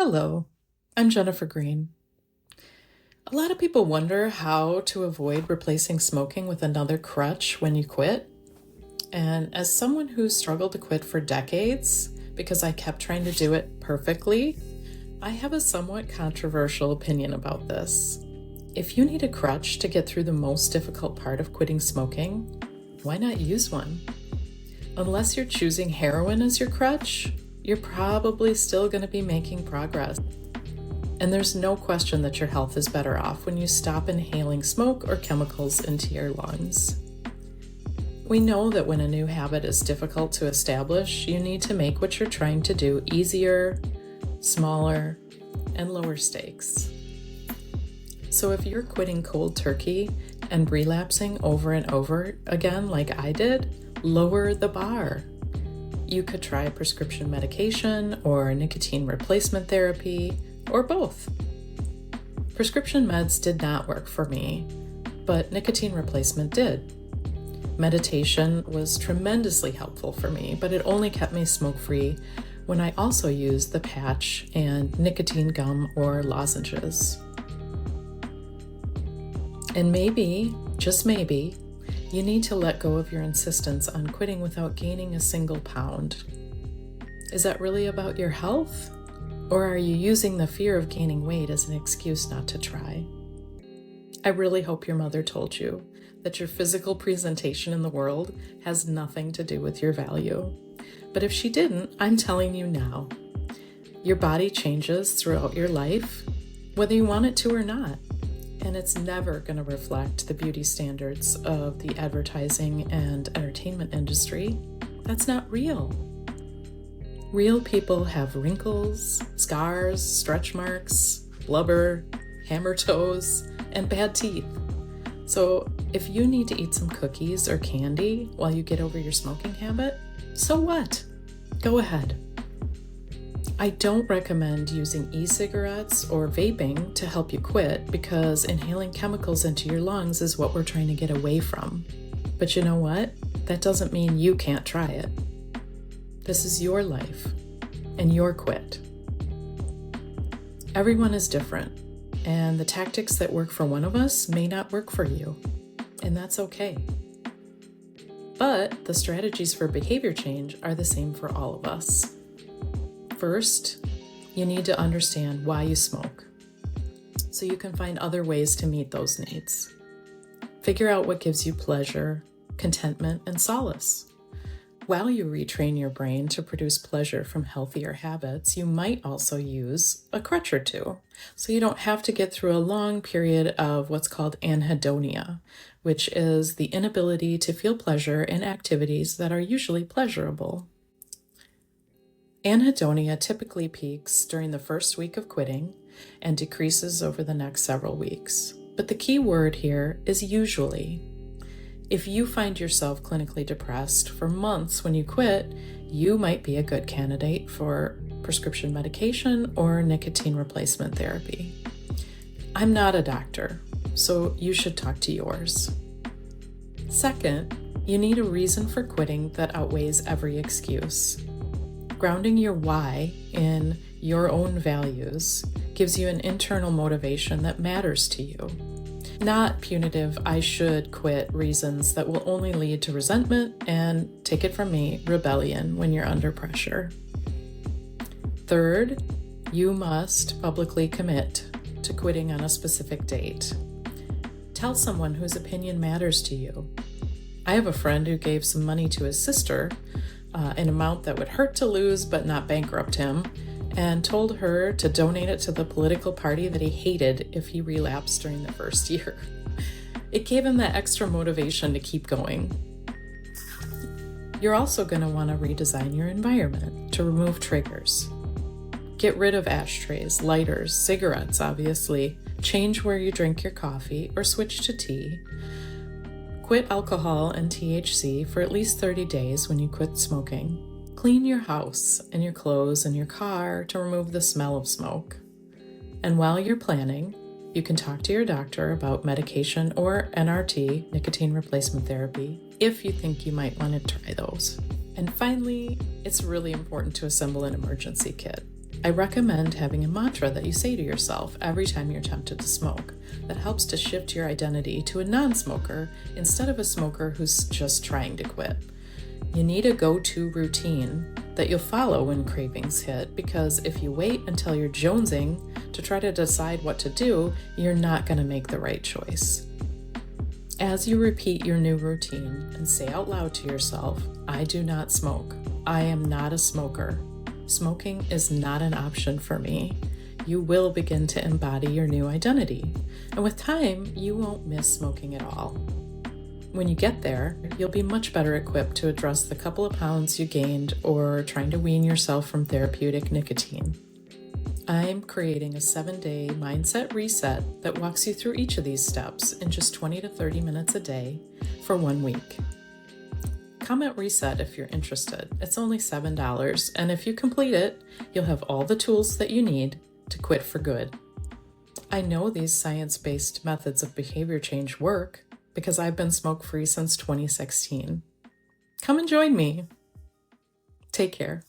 Hello, I'm Jennifer Green. A lot of people wonder how to avoid replacing smoking with another crutch when you quit. And as someone who struggled to quit for decades because I kept trying to do it perfectly, I have a somewhat controversial opinion about this. If you need a crutch to get through the most difficult part of quitting smoking, why not use one? Unless you're choosing heroin as your crutch, you're probably still going to be making progress. And there's no question that your health is better off when you stop inhaling smoke or chemicals into your lungs. We know that when a new habit is difficult to establish, you need to make what you're trying to do easier, smaller, and lower stakes. So if you're quitting cold turkey and relapsing over and over again like I did, lower the bar. You could try prescription medication or nicotine replacement therapy, or both. Prescription meds did not work for me, but nicotine replacement did. Meditation was tremendously helpful for me, but it only kept me smoke-free when I also used the patch and nicotine gum or lozenges. And maybe, just maybe, you need to let go of your insistence on quitting without gaining a single pound. Is that really about your health? Or are you using the fear of gaining weight as an excuse not to try? I really hope your mother told you that your physical presentation in the world has nothing to do with your value. But if she didn't, I'm telling you now. Your body changes throughout your life, whether you want it to or not. And it's never going to reflect the beauty standards of the advertising and entertainment industry. That's not real. Real people have wrinkles, scars, stretch marks, blubber, hammer toes, and bad teeth. So if you need to eat some cookies or candy while you get over your smoking habit, so what? Go ahead. I don't recommend using e-cigarettes or vaping to help you quit because inhaling chemicals into your lungs is what we're trying to get away from. But you know what? That doesn't mean you can't try it. This is your life and your quit. Everyone is different, and the tactics that work for one of us may not work for you, and that's okay. But the strategies for behavior change are the same for all of us. First, you need to understand why you smoke, so you can find other ways to meet those needs. Figure out what gives you pleasure, contentment, and solace. While you retrain your brain to produce pleasure from healthier habits, you might also use a crutch or two, so you don't have to get through a long period of what's called anhedonia, which is the inability to feel pleasure in activities that are usually pleasurable. Anhedonia typically peaks during the first week of quitting and decreases over the next several weeks. But the key word here is usually. If you find yourself clinically depressed for months when you quit, you might be a good candidate for prescription medication or nicotine replacement therapy. I'm not a doctor, so you should talk to yours. Second, you need a reason for quitting that outweighs every excuse. Grounding your why in your own values gives you an internal motivation that matters to you. Not punitive, I should quit reasons that will only lead to resentment and, take it from me, rebellion when you're under pressure. Third, you must publicly commit to quitting on a specific date. Tell someone whose opinion matters to you. I have a friend who gave some money to his sister, an amount that would hurt to lose but not bankrupt him, and told her to donate it to the political party that he hated if he relapsed during the first year. It gave him that extra motivation to keep going. You're also going to want to redesign your environment to remove triggers. Get rid of ashtrays, lighters, cigarettes, obviously. Change where you drink your coffee or switch to tea. Quit alcohol and THC for at least 30 days when you quit smoking. Clean your house and your clothes and your car to remove the smell of smoke. And while you're planning, you can talk to your doctor about medication or NRT, nicotine replacement therapy, if you think you might want to try those. And finally, it's really important to assemble an emergency kit. I recommend having a mantra that you say to yourself every time you're tempted to smoke that helps to shift your identity to a non-smoker instead of a smoker who's just trying to quit. You need a go-to routine that you'll follow when cravings hit, because if you wait until you're jonesing to try to decide what to do, you're not going to make the right choice. As you repeat your new routine and say out loud to yourself, "I do not smoke. I am not a smoker. Smoking is not an option for me," you will begin to embody your new identity. And with time, you won't miss smoking at all. When you get there, you'll be much better equipped to address the couple of pounds you gained or trying to wean yourself from therapeutic nicotine. I'm creating a 7-day mindset reset that walks you through each of these steps in just 20 to 30 minutes a day for 1 week. Comment reset if you're interested. It's only $7, and if you complete it, you'll have all the tools that you need to quit for good. I know these science-based methods of behavior change work because I've been smoke-free since 2016. Come and join me. Take care.